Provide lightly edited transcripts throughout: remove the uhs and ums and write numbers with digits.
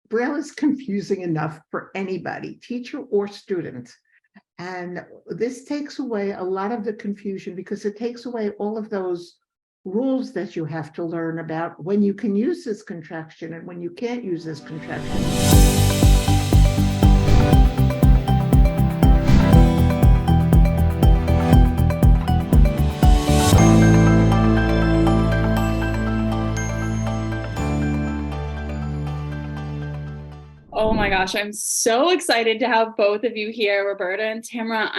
Braille is confusing enough for anybody, teacher or student. And this takes away a lot of the confusion because it takes away all of those rules that you have to learn about when you can use this contraction and when you can't use this contraction. Oh my gosh, I'm so excited to have both of you here, Roberta and Tamara.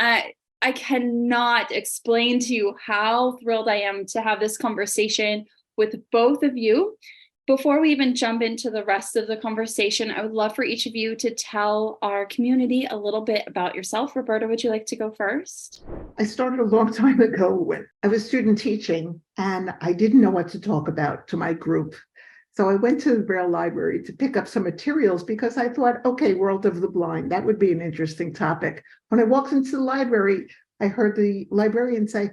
I cannot explain to you how thrilled I am to have this conversation with both of you. Before we even jump into the rest of the conversation, I would love for each of you to tell our community a little bit about yourself. Roberta, would you like to go first? I started a long time ago when I was student teaching and I didn't know what to talk about to my group. So I went to the Braille library to pick up some materials because I thought, okay, World of the Blind, that would be an interesting topic. When I walked into the library, I heard the librarian say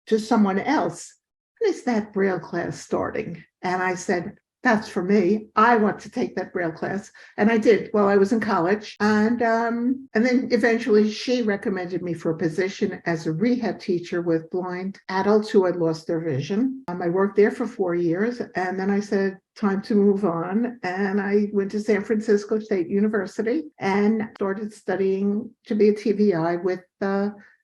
to someone else, when is that Braille class starting? And I said, that's for me. I want to take that Braille class. And I did while I was in college. And then eventually she recommended me for a position as a rehab teacher with blind adults who had lost their vision. I worked there for 4 years. And then I said, time to move on. And I went to San Francisco State University and started studying to be a TVI with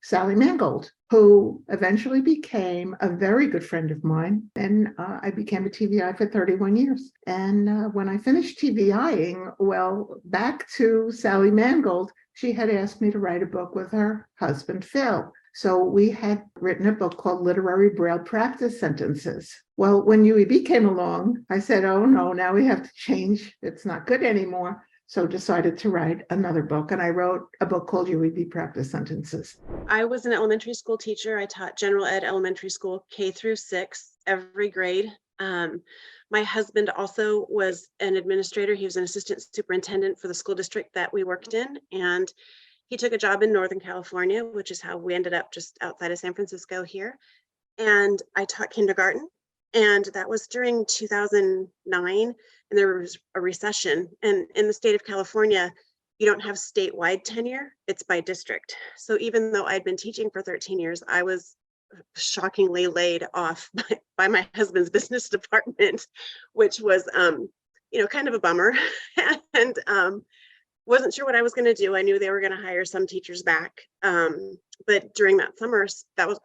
Sally Mangold, who eventually became a very good friend of mine. And I became a TVI for 31 years. And when I finished TVIing, well, back to Sally Mangold, she had asked me to write a book with her husband, Phil. So we had written a book called Literary Braille Practice Sentences. Well, when UEB came along, I said, oh no, now we have to change. It's not good anymore. So decided to write another book, and I wrote a book called UEB Practice Sentences. I was an elementary school teacher. I taught general ed elementary school K through 6, every grade. My husband also was an administrator. He was an assistant superintendent for the school district that we worked in, and he took a job in Northern California, which is how we ended up just outside of San Francisco here. And I taught kindergarten, and that was during 2009. And there was a recession. And in the state of California, you don't have statewide tenure, it's by district. So even though I'd been teaching for 13 years, I was shockingly laid off by my husband's business department, which was, kind of a bummer. And wasn't sure what I was going to do. I knew they were going to hire some teachers back. But during that summer, that was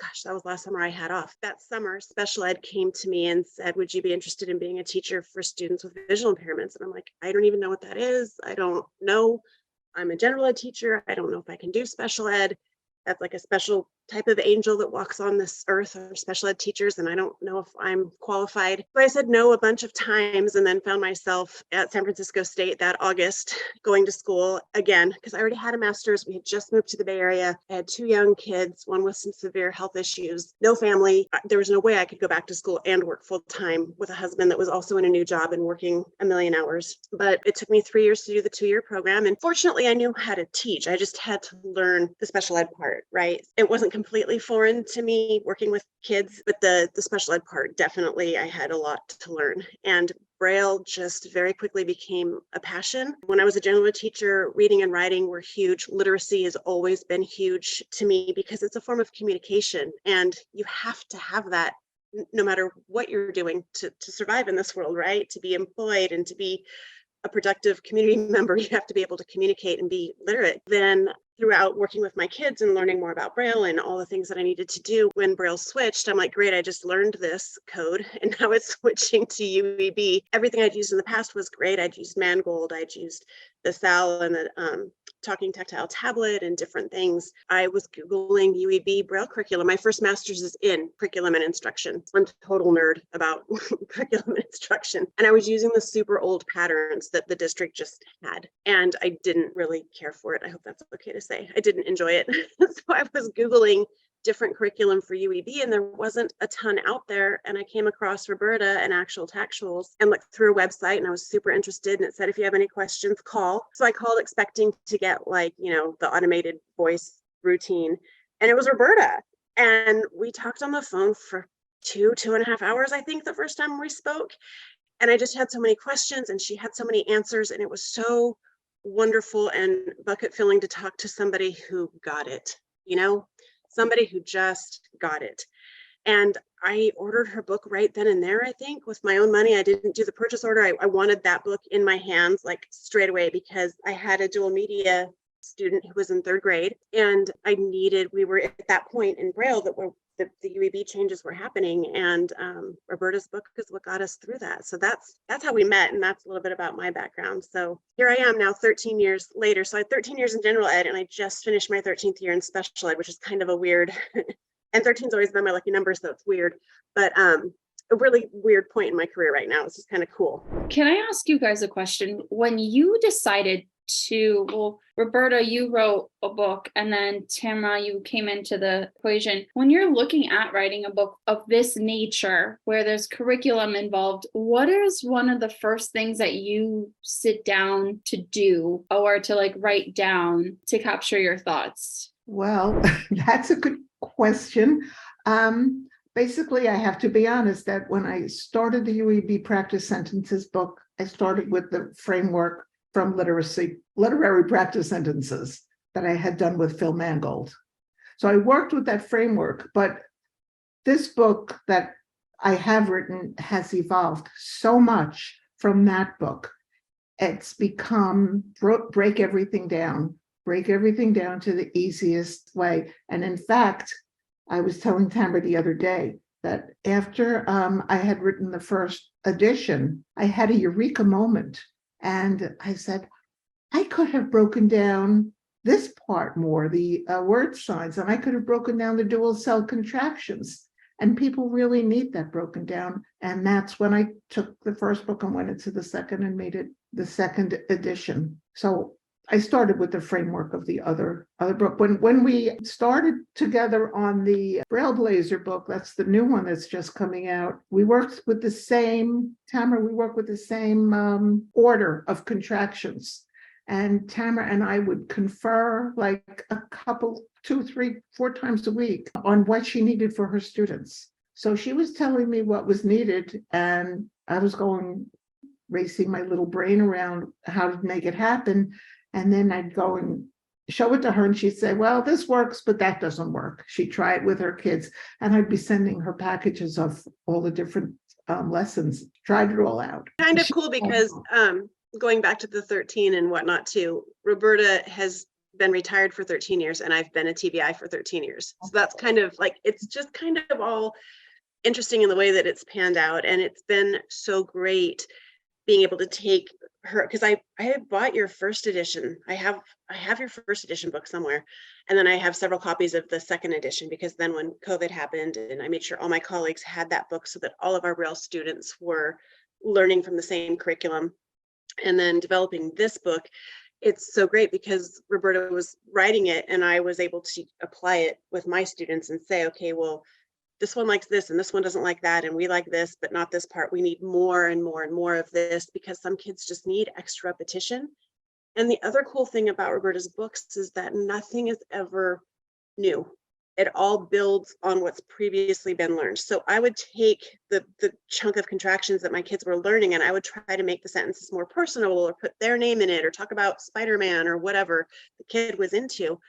last summer I had off. That summer, special ed came to me and said, would you be interested in being a teacher for students with visual impairments? And I'm like, I don't even know what that is. I don't know. I'm a general ed teacher. I don't know if I can do special ed. That's like a special type of angel that walks on this earth, or special ed teachers, and I don't know if I'm qualified. So I said no a bunch of times, and then found myself at San Francisco State that August going to school again, because I already had a master's. We had just moved to the Bay Area. I had 2 young kids, one with some severe health issues, no family. There was no way I could go back to school and work full time with a husband that was also in a new job and working a million hours. But it took me 3 years to do the 2-year program. And fortunately, I knew how to teach. I just had to learn the special ed part, right? It wasn't completely foreign to me working with kids, but the special ed part, definitely I had a lot to learn. And Braille just very quickly became a passion. When I was a general ed teacher, reading and writing were huge. Literacy has always been huge to me because it's a form of communication, and you have to have that no matter what you're doing to survive in this world, right? To be employed and to be a productive community member, you have to be able to communicate and be literate. Then throughout working with my kids and learning more about Braille and all the things that I needed to do, when Braille switched, I'm like, great, I just learned this code and now it's switching to UEB. Everything I'd used in the past was great. I'd used Mangold, I'd used the SAL and the talking tactile tablet and different things. I was Googling UEB Braille curriculum. My first master's is in curriculum and instruction. I'm a total nerd about curriculum and instruction. And I was using the super old patterns that the district just had. And I didn't really care for it. I hope that's okay to say. I didn't enjoy it. So I was Googling different curriculum for UEB, and there wasn't a ton out there. And I came across Roberta and Actual Tactuals and looked through a website, and I was super interested. And it said, if you have any questions, call. So I called expecting to get the automated voice routine. And it was Roberta. And we talked on the phone for 2.5 hours, I think, the first time we spoke. And I just had so many questions and she had so many answers, and it was so wonderful and bucket filling to talk to somebody who got it, somebody who just got it. And I ordered her book right then and there, I think, with my own money. I didn't do the purchase order. I wanted that book in my hands like straight away, because I had a dual media student who was in 3rd grade, and we were at that point in Braille that the UEB changes were happening, and Roberta's book is what got us through that. So that's how we met, and that's a little bit about my background. So here I am now 13 years later. So I had 13 years in general ed, and I just finished my 13th year in special ed, which is kind of a weird and 13's always been my lucky number, so it's weird, but a really weird point in my career right now. It's just kind of cool. Can I ask you guys a question? When you decided well, Roberta, you wrote a book, and then Tamara, you came into the equation. When you're looking at writing a book of this nature, where there's curriculum involved, what is one of the first things that you sit down to do or to like write down to capture your thoughts? Well, that's a good question. Basically, I have to be honest that when I started the UEB practice sentences book, I started with the framework from literary practice sentences that I had done with Phil Mangold. So I worked with that framework, but this book that I have written has evolved so much from that book. It's become break everything down to the easiest way. And in fact, I was telling Tamara the other day that after I had written the first edition, I had a eureka moment. And I said, I could have broken down this part more, the word signs, and I could have broken down the dual cell contractions. And people really need that broken down. And that's when I took the first book and went into the second and made it the second edition. So I started with the framework of the other book. When we started together on the Trailblazer book, that's the new one that's just coming out, we worked with the same, Tamara, we worked with the same order of contractions. And Tamara and I would confer like a couple, 2, 3, 4 times a week on what she needed for her students. So she was telling me what was needed, and I was racing my little brain around how to make it happen. And then I'd go and show it to her, and she'd say, well, this works, but that doesn't work. She'd try it with her kids, and I'd be sending her packages of all the different lessons, tried it all out. Kind of cool because going back to the 13 and whatnot too, Roberta has been retired for 13 years and I've been a TBI for 13 years. So that's kind of like, it's just kind of all interesting in the way that it's panned out. And it's been so great being able to take her, because I had bought your first edition. I have your first edition book somewhere, and then I have several copies of the second edition, because then when COVID happened, and I made sure all my colleagues had that book so that all of our Braille students were learning from the same curriculum. And then developing this book, it's so great because Roberta was writing it and I was able to apply it with my students and say, okay, well, this one likes this and this one doesn't like that, and we like this, but not this part. We need more and more and more of this, because some kids just need extra repetition. And the other cool thing about Roberta's books is that nothing is ever new. It all builds on what's previously been learned. So I would take the chunk of contractions that my kids were learning, and I would try to make the sentences more personal, or put their name in it, or talk about Spider-Man or whatever the kid was into.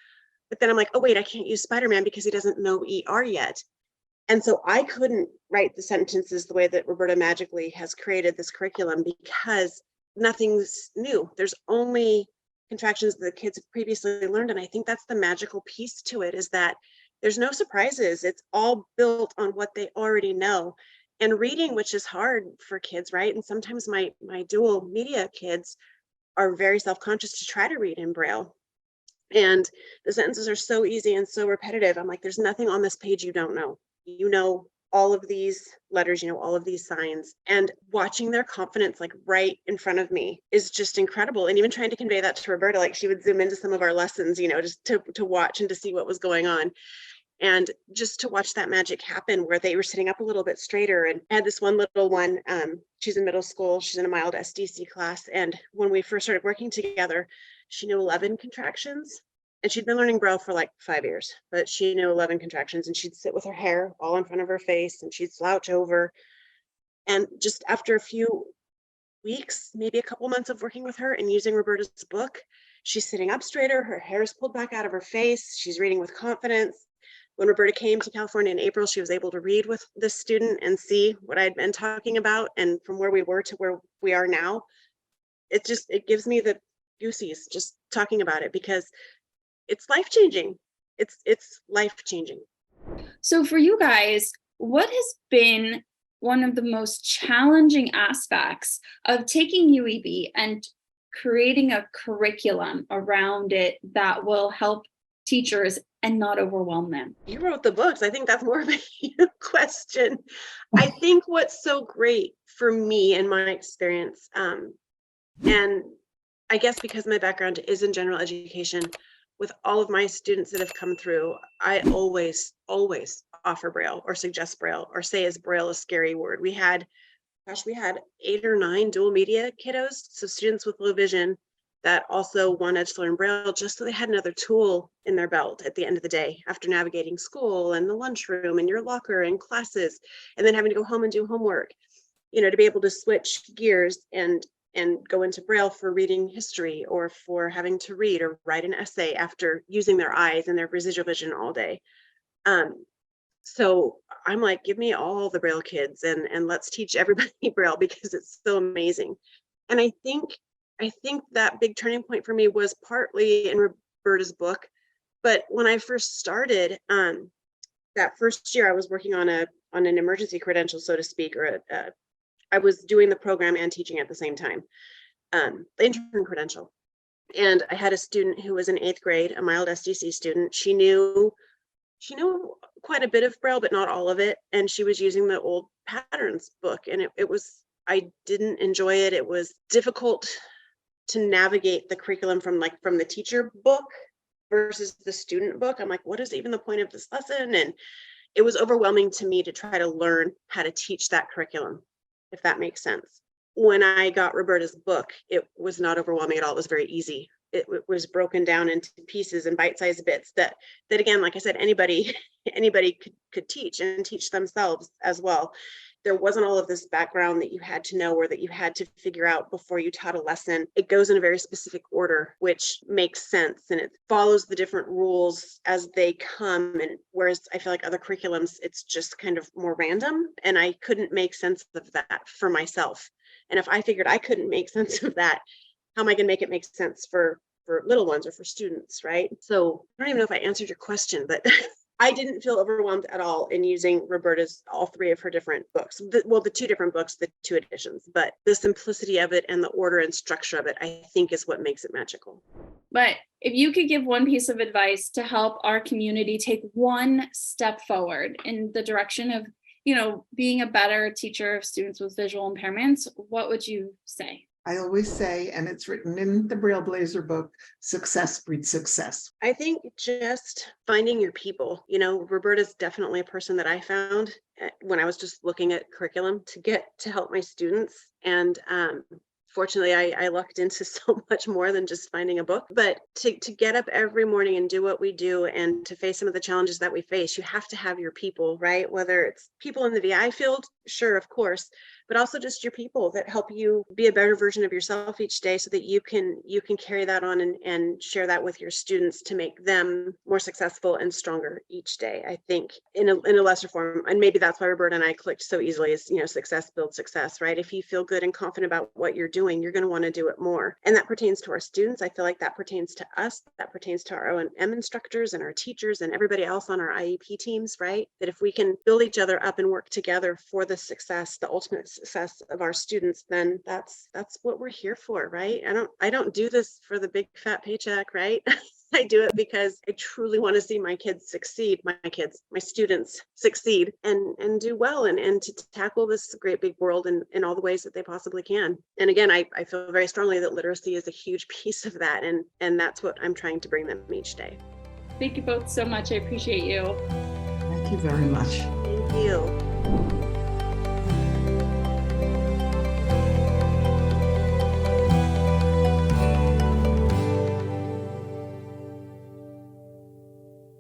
But then I'm like, oh wait, I can't use Spider-Man because he doesn't know ER yet. And so I couldn't write the sentences the way that Roberta magically has created this curriculum, because nothing's new. There's only contractions that the kids have previously learned. And I think that's the magical piece to it, is that there's no surprises. It's all built on what they already know. And reading, which is hard for kids, right? And sometimes my dual media kids are very self-conscious to try to read in Braille. And the sentences are so easy and so repetitive. I'm like, there's nothing on this page you don't know. You know all of these letters, you know all of these signs, and watching their confidence like right in front of me is just incredible. And even trying to convey that to Roberta, like she would zoom into some of our lessons, you know, just to watch and to see what was going on. And just to watch that magic happen, where they were sitting up a little bit straighter. And I had this one little one, she's in middle school, she's in a mild SDC class. And when we first started working together, she knew 11 contractions. And she'd been learning Braille for like 5 years, but she knew 11 contractions, and she'd sit with her hair all in front of her face and she'd slouch over. And just after a few weeks, maybe a couple months of working with her and using Roberta's book. She's sitting up straighter, her hair is pulled back out of her face, she's reading with confidence. When Roberta came to California in April, she was able to read with this student and see what I'd been talking about. And from where we were to where we are now, it gives me the goosies just talking about it, because it's life-changing. It's life-changing. So for you guys, what has been one of the most challenging aspects of taking UEB and creating a curriculum around it that will help teachers and not overwhelm them? You wrote the books. I think that's more of a you question. I think what's so great for me in my experience, and I guess because my background is in general education, with all of my students that have come through, I always offer Braille or suggest Braille or say, is Braille a scary word? We had 8 or 9 dual media kiddos. So students with low vision that also wanted to learn Braille just so they had another tool in their belt at the end of the day after navigating school and the lunchroom and your locker and classes, and then having to go home and do homework, to be able to switch gears and go into Braille for reading history or for having to read or write an essay after using their eyes and their residual vision all day. So I'm like, give me all the Braille kids and let's teach everybody Braille, because it's so amazing. And I think that big turning point for me was partly in Roberta's book. But when I first started, that first year I was working on an emergency credential, so to speak, or I was doing the program and teaching at the same time, the intern credential. And I had a student who was in 8th grade, a mild SDC student. She knew quite a bit of Braille, but not all of it. And she was using the old patterns book. And I didn't enjoy it. It was difficult to navigate the curriculum from the teacher book versus the student book. I'm like, what is even the point of this lesson? And it was overwhelming to me to try to learn how to teach that curriculum, if that makes sense. When I got Roberta's book, it was not overwhelming at all. It was very easy. It was broken down into pieces and bite-sized bits that again, like I said, anybody could teach and teach themselves as well. There wasn't all of this background that you had to know or that you had to figure out before you taught a lesson. It goes in a very specific order, which makes sense, and it follows the different rules as they come. And whereas I feel like other curriculums, it's just kind of more random, and I couldn't make sense of that for myself. And if I figured I couldn't make sense of that, how am I going to make it make sense for little ones or for students, right? So I don't even know if I answered your question, but I didn't feel overwhelmed at all in using Roberta's, all 3 of her different books. The 2 different books, the 2 editions, but the simplicity of it and the order and structure of it, I think, is what makes it magical. But if you could give one piece of advice to help our community take one step forward in the direction of, being a better teacher of students with visual impairments, what would you say? I always say, and it's written in the Braille Blazer book, success breeds success. I think just finding your people. Roberta's definitely a person that I found when I was just looking at curriculum to help my students. And fortunately, I lucked into so much more than just finding a book. But to get up every morning and do what we do and to face some of the challenges that we face, you have to have your people, right? Whether it's people in the VI field, sure, of course, but also just your people that help you be a better version of yourself each day, so that you can carry that on and share that with your students to make them more successful and stronger each day. I think in a lesser form, and maybe that's why Roberta and I clicked so easily, is success builds success, right? If you feel good and confident about what you're doing, you're going to want to do it more. And that pertains to our students. I feel like that pertains to us, that pertains to our O&M instructors and our teachers and everybody else on our IEP teams, right? That if we can build each other up and work together for the success, the ultimate success of our students, then that's what we're here for, right? I don't do this for the big fat paycheck, right? I do it because I truly want to see my kids succeed, my students succeed and do well and to tackle this great big world in all the ways that they possibly can. And again, I feel very strongly that literacy is a huge piece of that. And that's what I'm trying to bring them each day. Thank you both so much. I appreciate you. Thank you very much. Thank you.